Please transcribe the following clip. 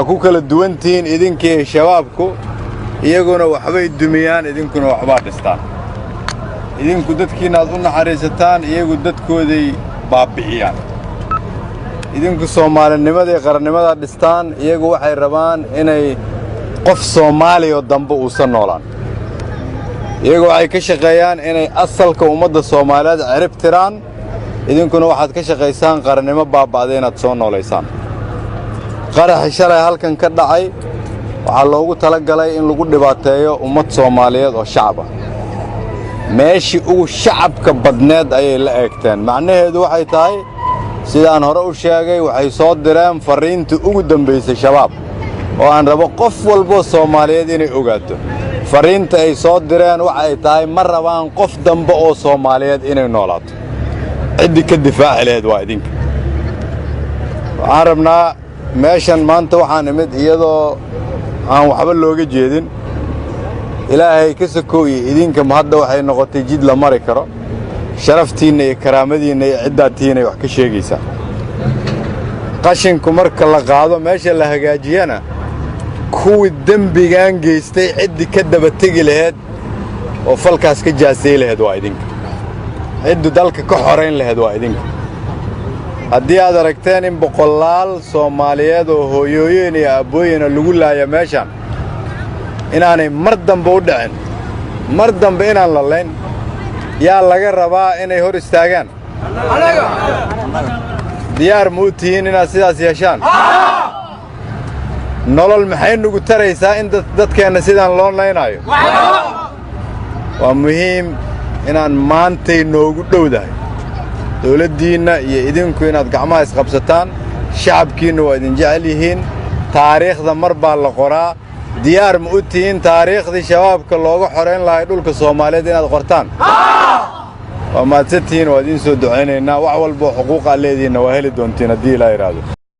ku kala duwantiin idinkii shabaabku iyaguna waxbay dumiyaan idinkuna waxbaa dhistaan idinku dadkiina aad u naxariisataan iyagu dadkooday baabi'iyaan idinku Soomaalinimada iyo qarannimada dhistaan iyagu waxay rabaan inay qof Soomaali oo dambe u soo noolaan iyagu waxay ka shaqeeyaan inay asalka ummadda Soomaaliyeed cirib tiraan idinkuna waxaad ka shaqeysaan qarannimo baaba'day inaad soo nooleysaan qarax shalay halkan ka dhacay waxa loogu talagalay in lagu dhibaateeyo ummad Soomaaliyeed oo shacab ah meeshii ugu shacabka badneed ayay la eegteen macnaheedu waxay tahay sidaan hore u sheegay waxay soo direen fariintii ugu dambeysay shabaab oo aan rabo qof walba Soomaaliyeed inay ogaato fariinta ay soo direen waxay tahay ma rabaan qof dambe oo Soomaaliyeed inay noolaato cidi ka difaaci lahayd waa idinka waxaan rabnaa meeshan maanta waxaan imid iyadoo aan waxba looga jeedin ilaahay ka sakooyay idinka ma hadda waxay noqotay jid la mari karo sharaftiina iyo karaamadiina iyo cidaadtiina wax ka sheegaysaa qashinku marka la qaado meesha la hagaajiyana kuwii dambigaan geystay cidi ka daba tagi lahayd oo falkaas ka jaasay lahayd waa idinka cidu dalka ka xoreyn lahayd waa idinka haddii aad aragteen in boqolaal Soomaaliyeed oo hooyooyin iyo aabooyin lagu laaya meeshan inaanay mar dambe u dhicin mar dambe inaan la leen yaa laga rabaa inay hor istaagaan diyaar ma u tihiin inaad sidaas yeeshaan nolol maxay nagu taraysaa in dadkeena sidaan loo leenayo waa muhiim inaan maantay noogu dhowdahay dawladdiina iyo idinku inaad gacmaha isqabsataan shacabkiina waa idin jecel yihiin taariikhda mar baa la qoraa diyaar ma u tihiin taariikhdii shabaabka looga xoreyn lahaa dhulka Soomaaliyeed inaad qortaan waa maadsantihiin waa idin soo duceynaynaa wax walba xuquuq aad leedihiin waa heli doontiin haddii la yiraahdo